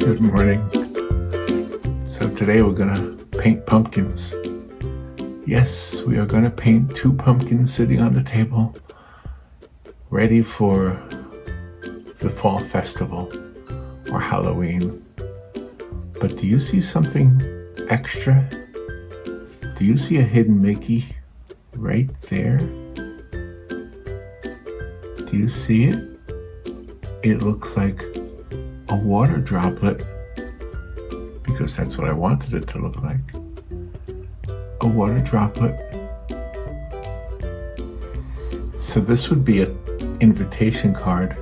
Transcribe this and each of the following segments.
Good morning. So today we're gonna paint pumpkins. Yes, we are gonna paint 2 pumpkins sitting on the table, ready for the fall festival or Halloween. But do you see something extra? Do you see a hidden Mickey right there? Do you see it? It looks like a water droplet, because that's what I wanted it to look like. A water droplet. So this would be an invitation card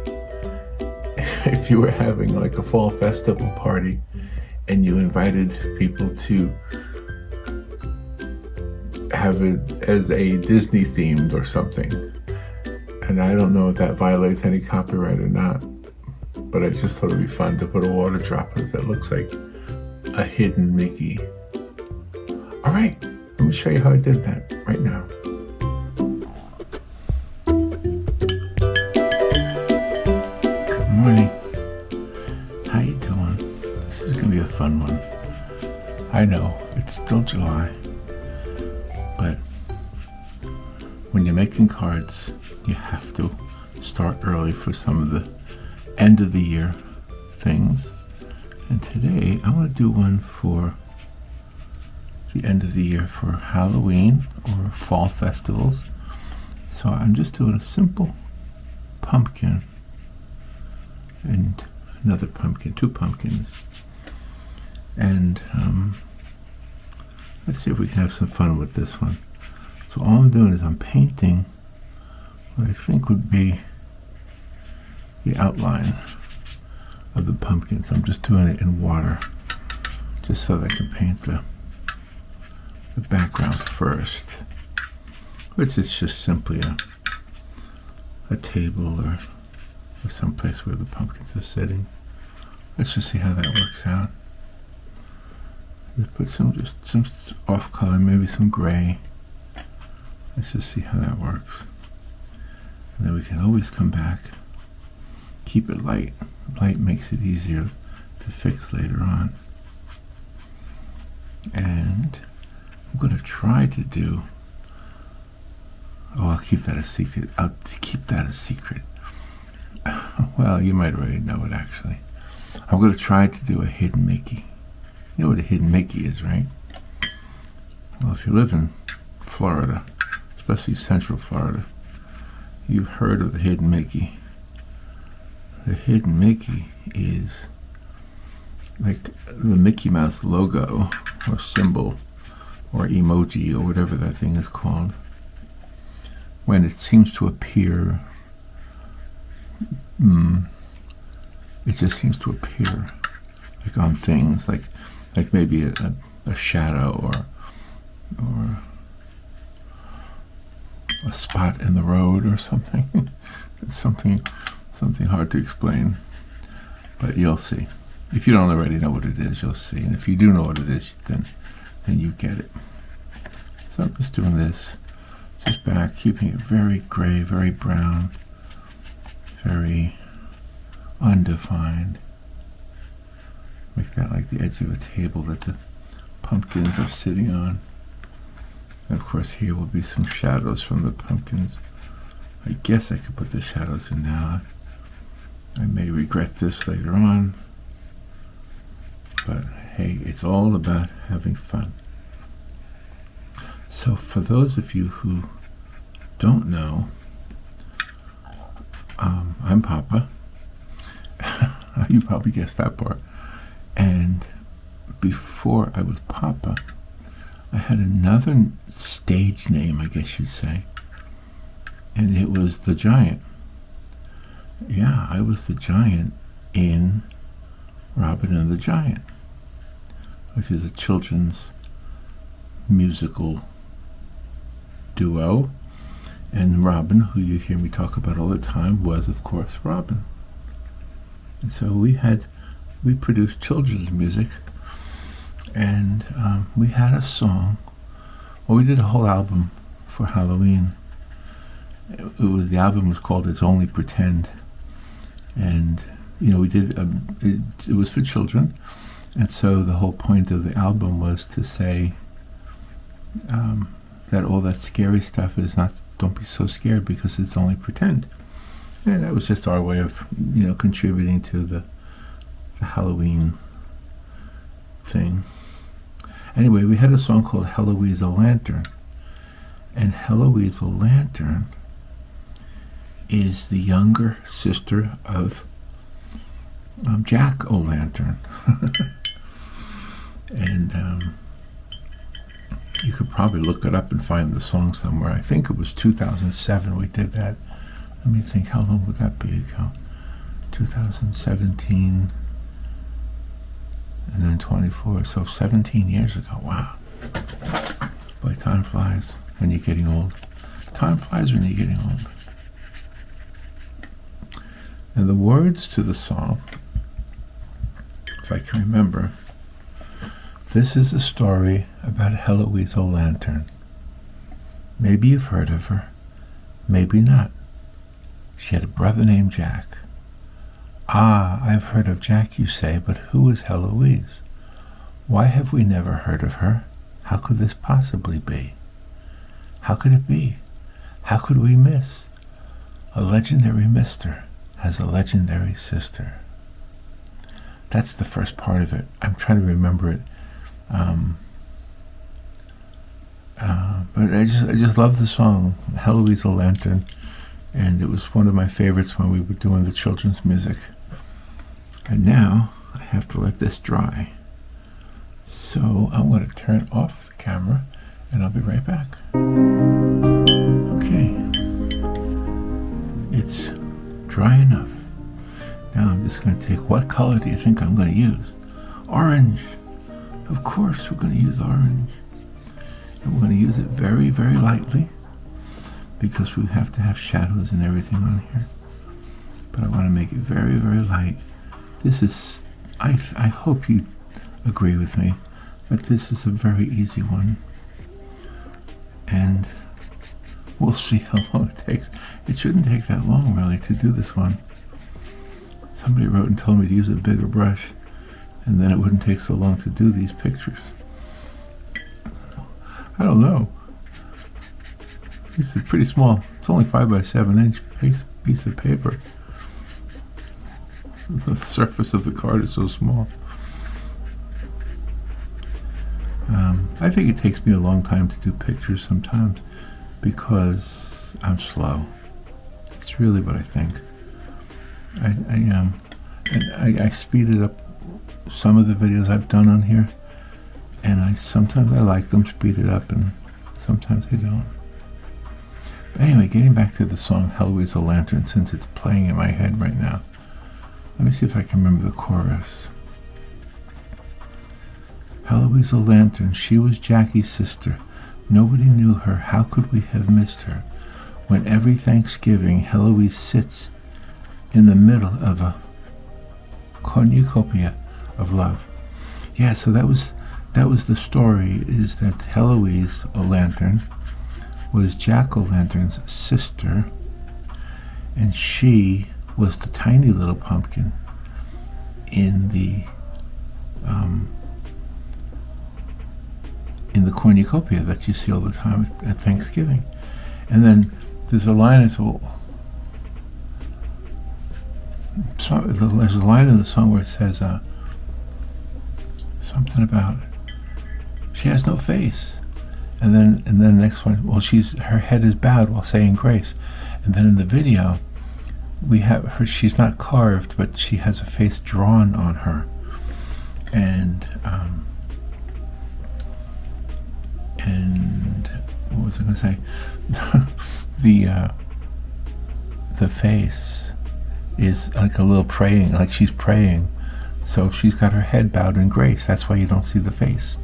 if you were having like a fall festival party and you invited people to have it as a Disney themed or something. And I don't know if that violates any copyright or not, but I just thought it'd be fun to put a water droplet that looks like a hidden Mickey. All right, let me show you how I did that right now. Good morning. How you doing? This is gonna be a fun one. I know, it's still July, but when you're making cards, you have to start early for some of the end of the year things. And today I want to do one for the end of the year for Halloween or fall festivals. So I'm just doing a simple pumpkin and another pumpkin, 2 pumpkins. And let's see if we can have some fun with this one. So all I'm doing is I'm painting what I think would be the outline of the pumpkins. I'm just doing it in water, just so that I can paint the background first, which is just simply a table or someplace where the pumpkins are sitting. Let's just see how that works out. Let's put some off color, maybe some gray. Let's just see how that works. And then we can always come back. Keep it light. Light makes it easier to fix later on. And I'm going to try to do... I'll keep that a secret. I'll keep that a secret. Well, you might already know it, actually. I'm going to try to do a hidden Mickey. You know what a hidden Mickey is, right? Well, if you live in Florida, especially Central Florida, you've heard of the hidden Mickey. The hidden Mickey is like the Mickey Mouse logo or symbol or emoji or whatever that thing is called, when it seems to appear, it just seems to appear like on things, like maybe a shadow or a spot in the road or something. Something hard to explain, but you'll see. If you don't already know what it is, you'll see. And if you do know what it is, then you get it. So I'm just doing this, just back, keeping it very gray, very brown, very undefined. Make that like the edge of a table that the pumpkins are sitting on. And of course here will be some shadows from the pumpkins. I guess I could put the shadows in now. I may regret this later on, but hey, it's all about having fun. So for those of you who don't know, I'm Poppa. You probably guessed that part. And before I was Poppa, I had another stage name, I guess you'd say, and it was the Giant. Yeah, I was the Giant in Robin and the Giant, which is a children's musical duo. And Robin, who you hear me talk about all the time, was of course Robin. And so we produced children's music, and we had a song. Well, we did a whole album for Halloween. The album was called It's Only Pretend. And we did, it was for children, and so the whole point of the album was to say that all that scary stuff is not, don't be so scared because it's only pretend. And that was just our way of, contributing to the Halloween thing. Anyway, we had a song called Heloise a Lantern. And Heloise a Lantern is the younger sister of Jack O'Lantern. And you could probably look it up and find the song somewhere. I think it was 2007 we did that. Let me think, how long would that be ago? 2017 and then 24, so 17 years ago. Wow. Boy, time flies when you're getting old. Time flies when you're getting old. And the words to the song, if I can remember, this is a story about Heloise O'Lantern. Maybe you've heard of her, maybe not. She had a brother named Jack. Ah, I've heard of Jack, you say, but who is Heloise? Why have we never heard of her? How could this possibly be? How could it be? How could we miss? A legendary mister has a legendary sister. That's the first part of it. I'm trying to remember it. But I just love the song, Heloise a Lantern, and it was one of my favorites when we were doing the children's music. And now I have to let this dry. So I'm going to turn off the camera and I'll be right back. Okay. It's dry enough. Now I'm just going to take, what color do you think I'm going to use? Orange. Of course we're going to use orange. And we're going to use it very, very lightly because we have to have shadows and everything on here. But I want to make it very, very light. This is, I hope you agree with me that this is a very easy one. And we'll see how long it takes. It shouldn't take that long, really, to do this one. Somebody wrote and told me to use a bigger brush, and then it wouldn't take so long to do these pictures. I don't know. This is pretty small. It's only 5 by 7 inch piece of paper. The surface of the card is so small. I think it takes me a long time to do pictures sometimes because I'm slow. That's really what I think. I speeded up some of the videos I've done on here, and sometimes I like them speeded up and sometimes I don't. But anyway, getting back to the song Heloise a Lantern, since it's playing in my head right now. Let me see if I can remember the chorus. Heloise a Lantern, she was Jackie's sister. Nobody knew her, how could we have missed her? When every Thanksgiving Heloise sits in the middle of a cornucopia of love. Yeah, so that was the story, is that Heloise O'Lantern was Jack O'Lantern's sister, and she was the tiny little pumpkin in the cornucopia that you see all the time at Thanksgiving. And then there's a line there's a line in the song where it says something about she has no face, and then the next one, well, her head is bowed while saying grace. And then in the video we have her, she's not carved, but she has a face drawn on her. And what was I going to say? The face is like a little praying, like she's praying. So she's got her head bowed in grace. That's why you don't see the face.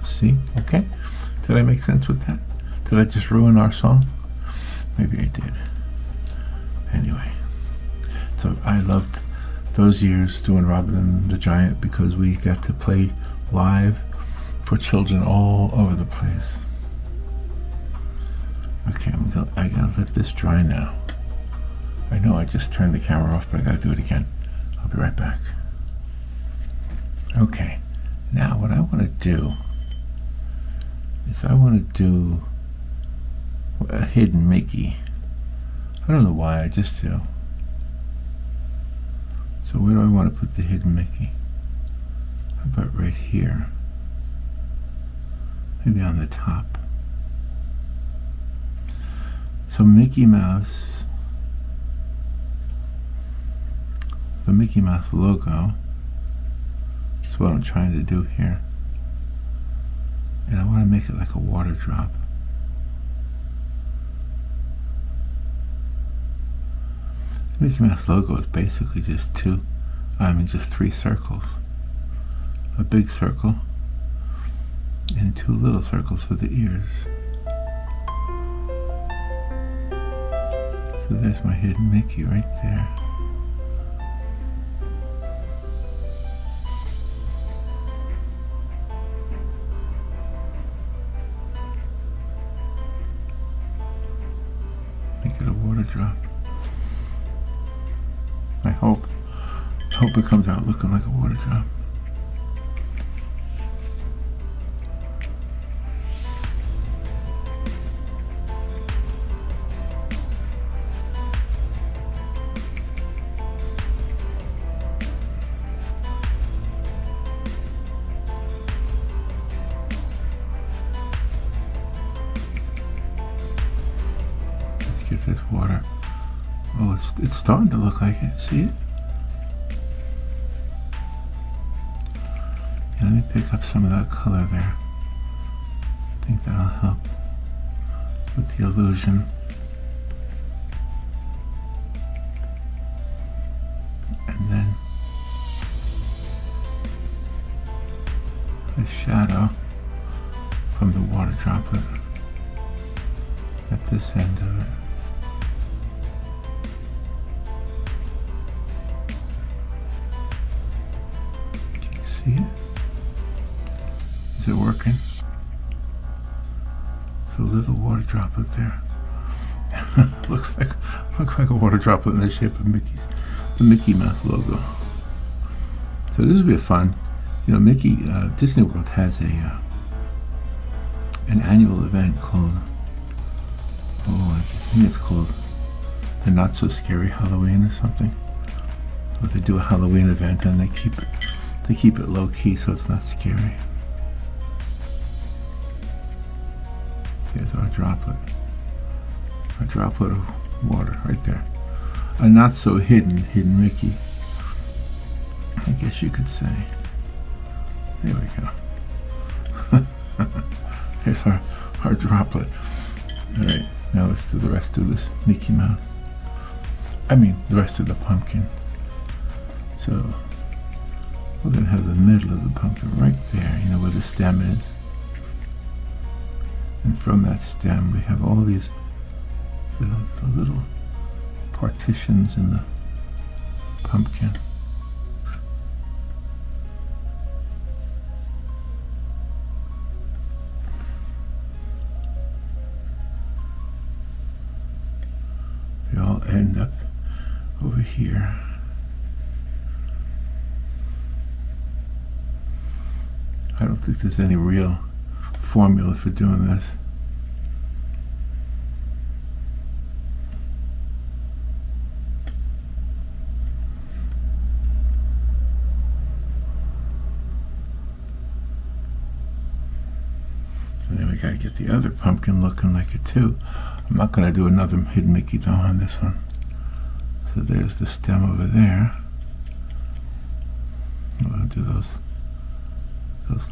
See? Okay? Did I make sense with that? Did I just ruin our song? Maybe I did. Anyway. So I loved those years doing Robin and the Giant because we got to play live for children all over the place. Okay, I gotta let this dry now. I know I just turned the camera off, but I gotta do it again. I'll be right back. Okay, now what I want to do is I want to do a hidden Mickey. I don't know why, I just do. So where do I want to put the hidden Mickey? How about right here? Maybe on the top. So Mickey Mouse, the Mickey Mouse logo is what I'm trying to do here. And I want to make it like a water drop. The Mickey Mouse logo is basically just just 3 circles. A big circle and 2 little circles for the ears. So there's my hidden Mickey right there. Make it a water drop. I hope it comes out looking like a water drop. Get this water. Oh, it's starting to look like it. See it? Yeah, let me pick up some of that color there. I think that'll help with the illusion. And then a shadow from the water droplet at this end of it. See it? Is it working? It's a little water droplet there. looks like a water droplet in the shape of the Mickey Mouse logo. So this will be fun. You know, Disney World has an annual event called, I think it's called the Not So Scary Halloween or something. Or they do a Halloween event and they keep it low key so it's not scary. Here's our droplet. A droplet of water right there. A not so hidden Mickey, I guess you could say. There we go. Here's our droplet. Alright, now let's do the rest of this Mickey Mouse. I mean, the rest of the pumpkin. So we're going to have the middle of the pumpkin right there, you know, where the stem is. And from that stem, we have all these the little partitions in the pumpkin. They all end up over here. I don't think there's any real formula for doing this. And then we gotta get the other pumpkin looking like it too. I'm not gonna do another hidden Mickey though on this one. So there's the stem over there. We'll do those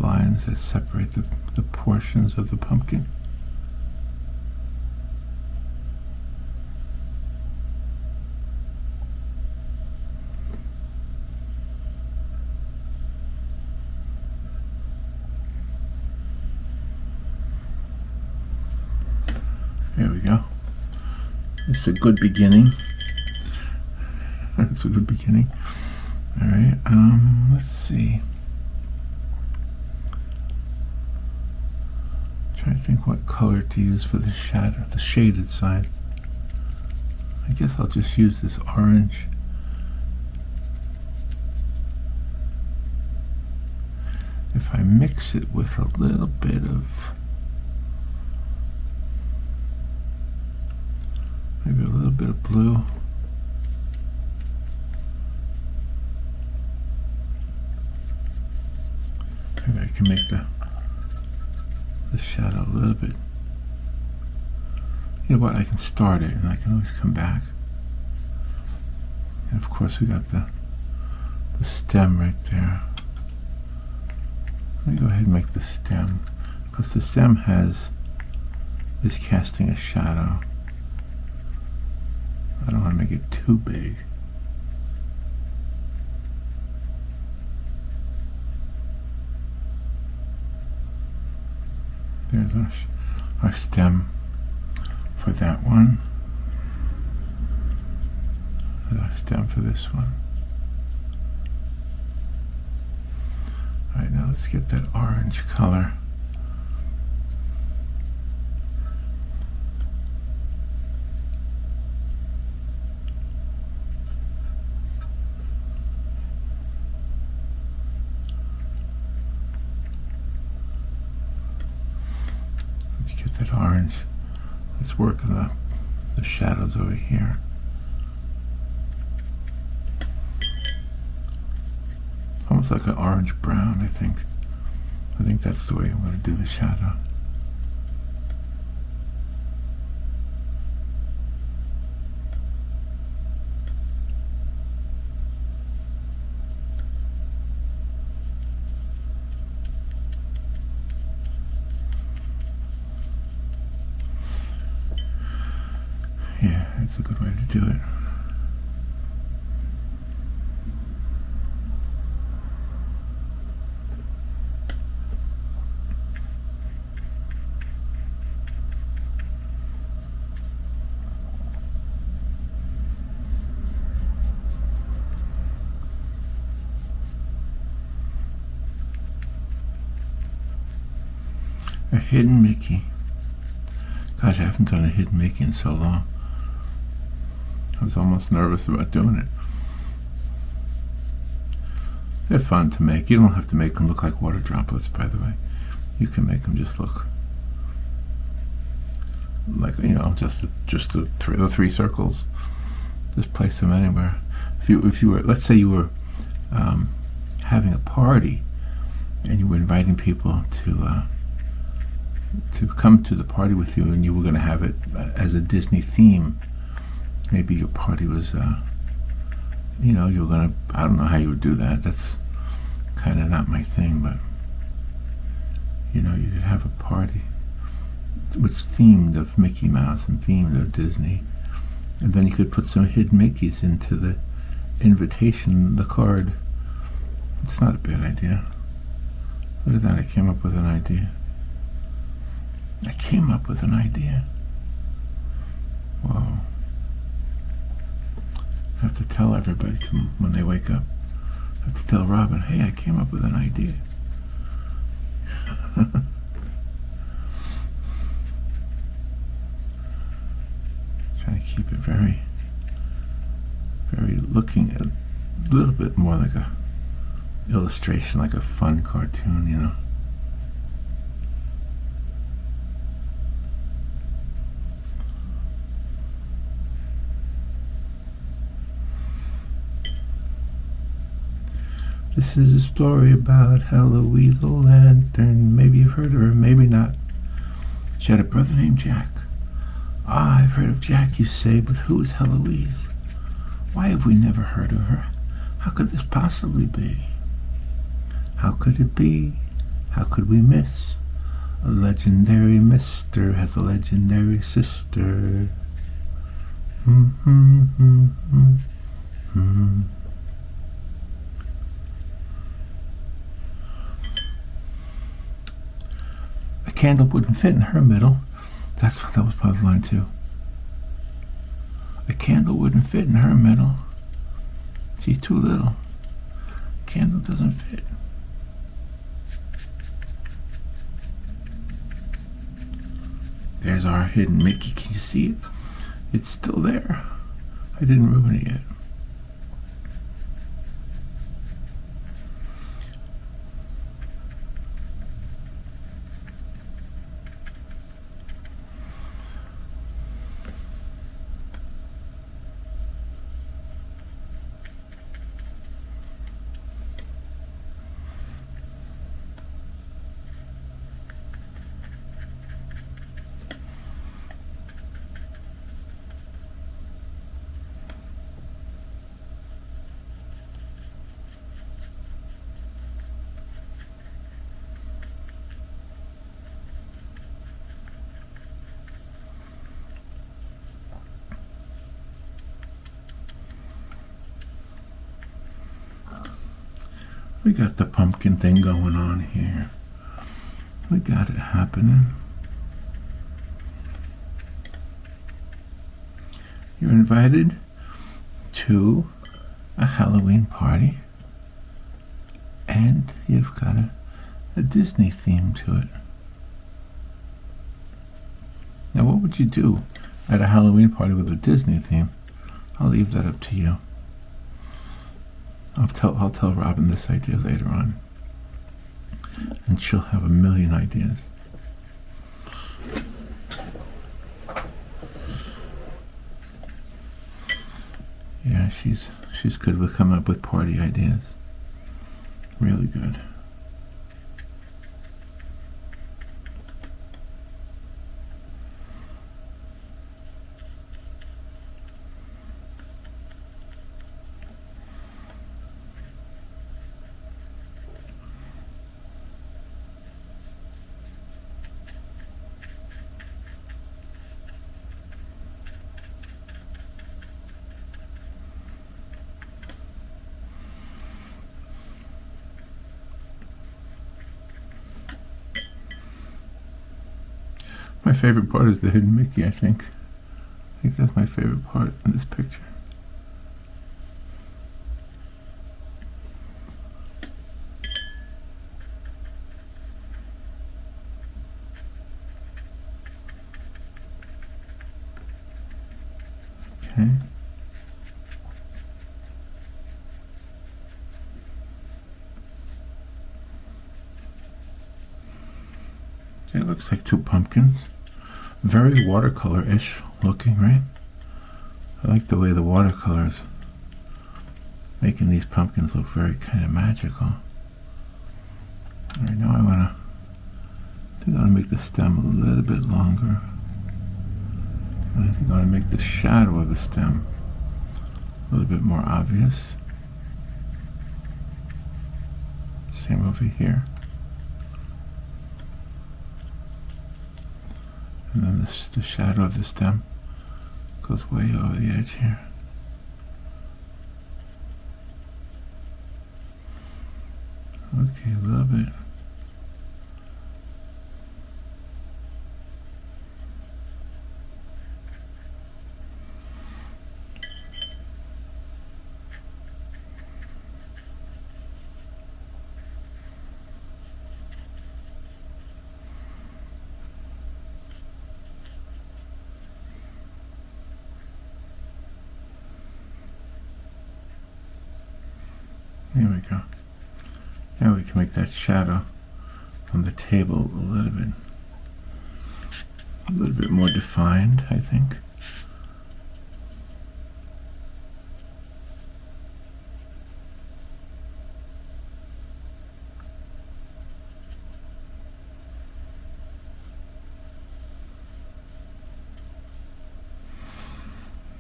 lines that separate the portions of the pumpkin. There we go. It's a good beginning. It's a good beginning. All right, let's see. Trying to think what color to use for the shadow, the shaded side. I guess I'll just use this orange if I mix it with a little bit of maybe a little bit of blue, maybe I can make the shadow a little bit. You know what, I can start it and I can always come back. And of course we got the stem right there. Let me go ahead and make the stem, because the stem is casting a shadow. I don't want to make it too big. There's our stem for that one. And our stem for this one. Alright, now let's get that orange color. Let's get that orange. Let's work on the shadows over here. Almost like an orange brown, I think. I think that's the way I'm going to do the shadow. Yeah, that's a good way to do it. A hidden Mickey. Gosh, I haven't done a hidden Mickey in so long. I was almost nervous about doing it. They're fun to make. You don't have to make them look like water droplets, by the way. You can make them just look like, you know, just the three circles. Just place them anywhere. If you were, let's say you were having a party and you were inviting people to come to the party with you, and you were going to have it as a Disney theme. Maybe your party was, you know, you were going to, I don't know how you would do that. That's kind of not my thing, but, you know, you could have a party was themed of Mickey Mouse and themed of Disney. And then you could put some hidden Mickeys into the invitation, the card. It's not a bad idea. Look at that, I came up with an idea. Whoa. I have to tell everybody when they wake up. I have to tell Robin, hey, I came up with an idea. Trying to keep it very, very looking at a little bit more like a illustration, like a fun cartoon, you know. This is a story about Heloise Lantern. Maybe you've heard of her, maybe not. She had a brother named Jack. Ah, I've heard of Jack, you say, but who is Heloise? Why have we never heard of her? How could this possibly be? How could it be? How could we miss? A legendary mister has a legendary sister. A candle wouldn't fit in her middle. That was part of the line too. A candle wouldn't fit in her middle. She's too little. Candle doesn't fit. There's our hidden Mickey. Can you see it? It's still there. I didn't ruin it yet. We got the pumpkin thing going on here. We got it happening. You're invited to a Halloween party, and you've got a Disney theme to it. Now, what would you do at a Halloween party with a Disney theme? I'll leave that up to you. I'll tell Robin this idea later on, and she'll have a million ideas. Yeah, she's good with coming up with party ideas. Really good. My favorite part is the hidden Mickey, I think. I think that's my favorite part in this picture. Okay. It looks like two pumpkins. Very watercolor-ish looking, right? I like the way the watercolors making these pumpkins look very kind of magical. Alright, now I think I want to make the stem a little bit longer. And I think I want to make the shadow of the stem a little bit more obvious. Same over here. And then the shadow of the stem goes way over the edge here. Okay, a little bit. There we go. Now we can make that shadow on the table a little bit more defined, I think.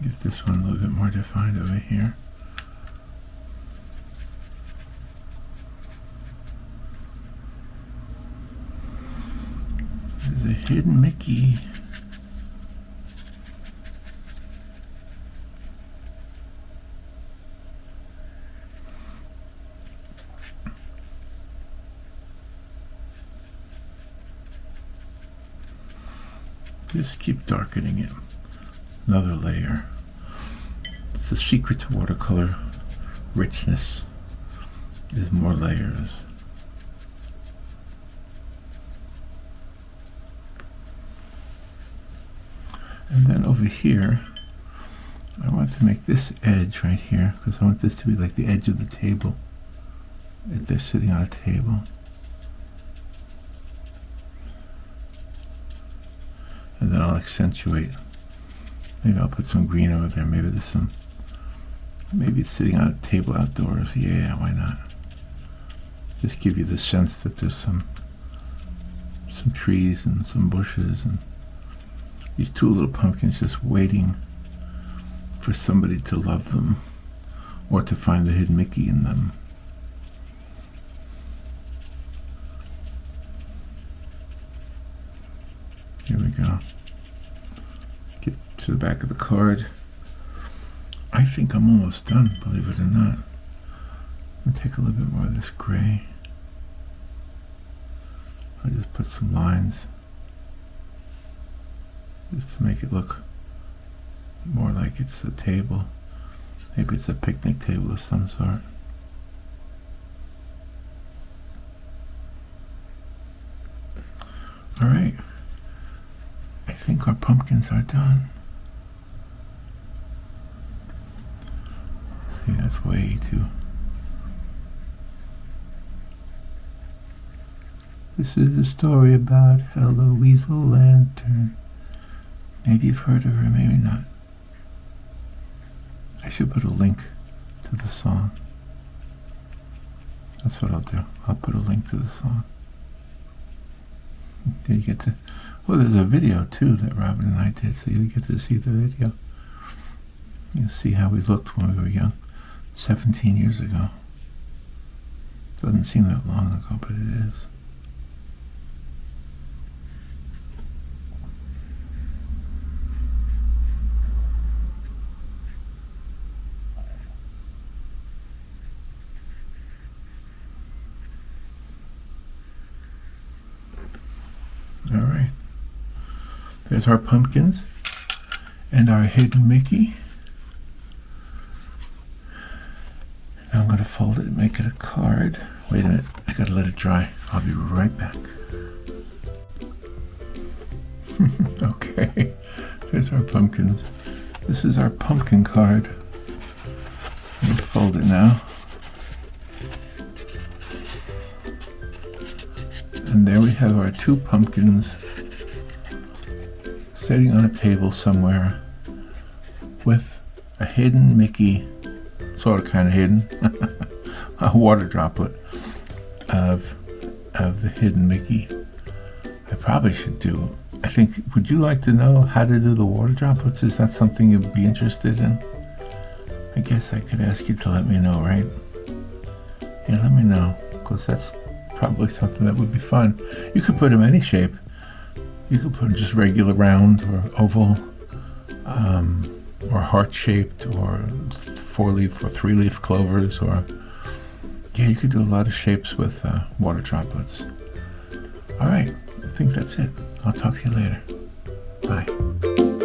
Get this one a little bit more defined over here. The hidden Mickey. Just keep darkening it. Another layer. It's the secret to watercolor richness, is more layers. And then over here, I want to make this edge right here, because I want this to be like the edge of the table, if they're sitting on a table. And then I'll accentuate. Maybe I'll put some green over there. Maybe there's some, maybe it's sitting on a table outdoors. Yeah, why not? Just give you the sense that there's some trees and some bushes and these two little pumpkins just waiting for somebody to love them or to find the hidden Mickey in them. Here we go. Get to the back of the card. I think I'm almost done, believe it or not. I'll take a little bit more of this gray. I'll just put some lines just to make it look more like it's a table. Maybe it's a picnic table of some sort. All right, I think our pumpkins are done. See, that's way too. This is a story about Hello Weasel Lantern. Maybe you've heard of her, maybe not. I should put a link to the song. That's what I'll do. I'll put a link to the song. Then you get to, well, there's a video too that Robin and I did, so you get to see the video. You'll see how we looked when we were young, 17 years ago. Doesn't seem that long ago, but it is. All right, there's our pumpkins and our hidden Mickey. Now I'm going to fold it and make it a card. Wait a minute, I got to let it dry. I'll be right back. Okay, there's our pumpkins. This is our pumpkin card. Let me fold it now. And there we have our two pumpkins sitting on a table somewhere with a hidden Mickey, sort of kind of hidden, a water droplet of the hidden Mickey. I probably should do, I think, would you like to know how to do the water droplets? Is that something you'd be interested in? I guess I could ask you to let me know, right? Yeah, let me know, because that's probably something that would be fun. You could put them any shape. You could put them just regular round or oval, or heart-shaped, or 4-leaf or 3-leaf clovers, or yeah, you could do a lot of shapes with water droplets. All right, I think that's it. I'll talk to you later. Bye.